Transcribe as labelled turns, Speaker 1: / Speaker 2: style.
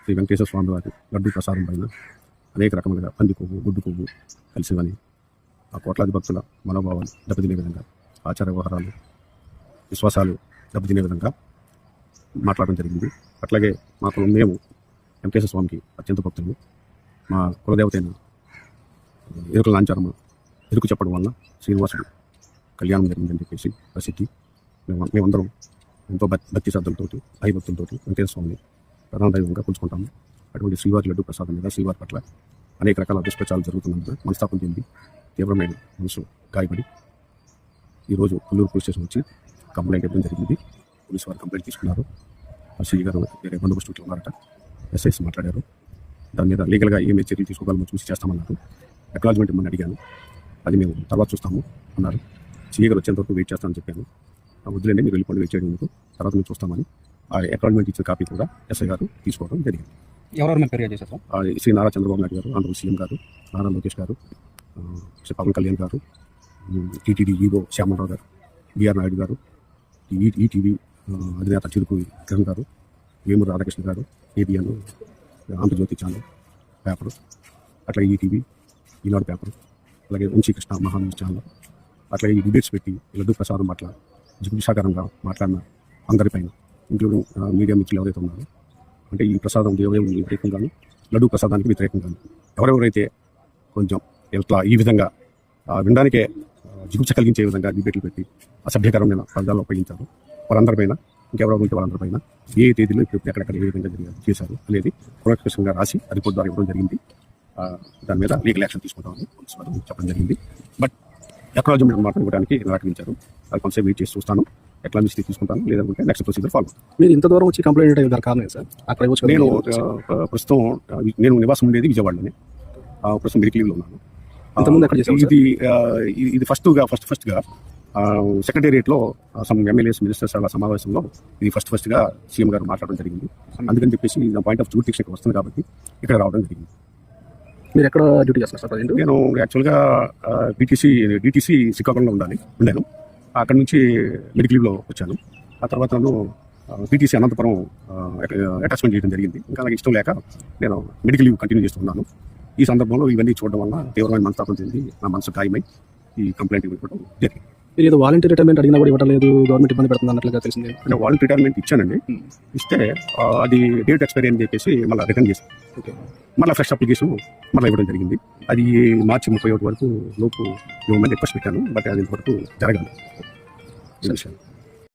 Speaker 1: శ్రీ వెంకటేశ్వర స్వామి వారి లడ్డు ప్రసాదం పైన అనేక రకములుగా పంది కొవ్వు, గుడ్డు కొవ్వు కలిసివని ఆ కోట్లాది భక్తుల మనోభావాలు దెబ్బతినే విధంగా, ఆచార వ్యవహారాలు, విశ్వాసాలు దెబ్బతినే విధంగా మాట్లాడడం జరిగింది. అట్లాగే మేము వెంకటేశ్వర స్వామికి అత్యంత భక్తులు. మా కులదేవత అయిన ఎరుకల లాంచారమ్మ ఎరుకు చెప్పడం వల్ల శ్రీనివాసుడు కళ్యాణం జరిగిందని చెప్పేసి ప్రసిద్ధి. మేమందరం ఎంతో భక్తి శ్రద్ధలతోటి, భయభక్తులతోటి వెంకటేశ్వర స్వామిని ప్రధాన దైవంగా కొలుచుకుంటాము. అటువంటి శ్రీవారి లడ్డు ప్రసాదం మీద శ్రీవారి పట్ల అనేక రకాల దుష్ప్రచారాలు జరుగుతున్నందున మనస్తాపం చెంది తీవ్రమైన మనసు గాయపడి ఈరోజు కొల్లూరు పోలీస్ స్టేషన్ వచ్చి కంప్లైంట్ ఇవ్వడం జరిగింది. పోలీసు వారు కంప్లైంట్ తీసుకున్నారు. సిఐ గారు వేరే బందోబస్తు ఉన్నారట. ఎస్ఐస్ మాట్లాడారు. దాని మీద లీగల్గా ఏమే చర్యలు తీసుకోగలమో చూసి చేస్తామన్నారు. అక్నాలజ్మెంట్ ఇమ్మని అడిగాను. అది మేము తర్వాత చూస్తాము అన్నారు. సిఐ గారు వచ్చేంతవరకు వెయిట్ చేస్తామని చెప్పాను. వద్దులేండి, మీరు వెళ్ళిపోండి, వెయిట్ చేయడం తర్వాత మేము చూస్తామని ఆ అక్నాలజ్మెంట్ ఇచ్చిన కాపీ కూడా ఎస్ఐ గారు తీసుకోవడం జరిగింది.
Speaker 2: ఎవరెవరు మీరు ఫిర్యాదు చేశారు?
Speaker 1: శ్రీ నారా చంద్రబాబు నాయుడు గారు, ఆంధ్ర సీఎం గారు, నారా లోకేష్ గారు, శ్రీ పవన్ కళ్యాణ్ గారు, టీటీడీ ఈవో శ్యామరావు గారు, బిఆర్ నాయుడు గారు, ఈటీవీ అధినేత చిరుకు కిరణ్ గారు, వేమూరు రాధాకృష్ణ గారు, ఏబిఎన్, ఆంధ్రజ్యోతి ఛానల్ పేపరు, అట్లాగే ఈటీవీ, ఈనాడు పేపరు, అలాగే వంశీకృష్ణ మహాన్యూస్ ఛానల్, అట్లాగే ఈ డిబేట్స్ పెట్టి లడ్డు ప్రసాదం పట్ల జిగుషాకరంగా మాట్లాడిన అందరిపైన, ఇంక్లూడింగ్ మీడియా మిత్రులు ఎవరైతే ఉన్నారో, అంటే ఈ ప్రసాదం దేవుని వ్యతిరేకంగాను, లడ్డు ప్రసాదానికి వ్యతిరేకంగాను ఎవరెవరైతే కొంచెం ఇట్లా ఈ విధంగా వినడానికే జిగుప్స కలిగించే విధంగా డిబేట్లు పెట్టి అసభ్యకరమైన పదాలు ఉపయోగించారు వారందరిపైన, ఇంకెవరో ఉంటే వాళ్ళందరిపైన ఏ తేదీలో ఇప్పుడు ఎక్కడెక్కడ ఏ విధంగా చేశారు అనేది పునఃస్పష్టంగా రాసి రిపోర్ట్ ద్వారా ఇవ్వడం జరిగింది. దాని మీద లీగల్ యాక్షన్ తీసుకుంటామని పోలీసు వారు చెప్పడం జరిగింది. బట్ అక్నాలజ్మెంట్ మాత్రం ఇవ్వడానికి నిరాకరించారు. అది కొంచెం వెయిట్ చేసి చూస్తాను, అక్నాలజ్మెంట్ తీసుకుంటాను, లేదంటే నెక్స్ట్ ప్రొసీజర్ ఫాలో.
Speaker 2: మీరు ఇంత దూరం వచ్చి కంప్లైంట్ అయ్యే కారణం సార్? అక్కడ
Speaker 1: నేను ప్రస్తుతం నేను నివాసం ఉండేది విజయవాడలోనే, ప్రస్తుతం మెడికల్ లీవ్లో ఉన్నాను.
Speaker 2: అంతకుముందు ఎక్కడ చేశారు?
Speaker 1: ఇది ఫస్ట్గా సెక్రటేరియట్లో సమ్ ఎమ్మెల్యేస్ మినిస్టర్స్ అలా సమావేశంలో ఇది ఫస్ట్గా సీఎం గారు మాట్లాడడం జరిగింది. అందుకని చెప్పేసి నా పాయింట్ ఆఫ్ జ్యూరిడిక్షన్కి వస్తుంది కాబట్టి ఇక్కడ రావడం జరిగింది.
Speaker 2: మీరు ఎక్కడ డ్యూటీ చేస్తారు సార్?
Speaker 1: నేను యాక్చువల్గా డిటీసీ శ్రీకాకుళంలో ఉండాను. అక్కడ నుంచి మెడికల్ లీవ్లో వచ్చాను. ఆ తర్వాత నన్ను పీటీసీ అనంతపురం అటాచ్మెంట్ చేయడం జరిగింది. ఇంకా నాకు ఇష్టం లేక నేను మెడికల్ లీవ్ కంటిన్యూ చేస్తున్నాను. ఈ సందర్భంలో ఇవన్నీ చూడడం వల్ల తీవ్రమైన మనస్తాపం చెంది నా మనసు గాయమై ఈ కంప్లైంట్ ఇవ్వడం జరిగింది.
Speaker 2: మీరు ఏదో వాలంటీర్ రిటైర్మెంట్ అడిగినా కూడా ఇవ్వడం లేదు, గవర్నమల్ని ఇబ్బంది పెడుతుంది అన్నట్లుగా తెలిసింది.
Speaker 1: అంటే వాలంటీర్ రిటైర్మెంట్ ఇచ్చానండి. ఇస్తే అది డేట్ ఎక్స్పైరీ అని చెప్పేసి మళ్ళీ రిటర్న్ చేశాను. మళ్ళీ ఫ్రెష్ అప్లికేషన్ మళ్ళీ ఇవ్వడం జరిగింది. అది మార్చి 31 వరకు లోపు ఇవ్వమని రిక్వెస్ట్ పెట్టాను. బట్ అది ఇంతవరకు జరగాలి.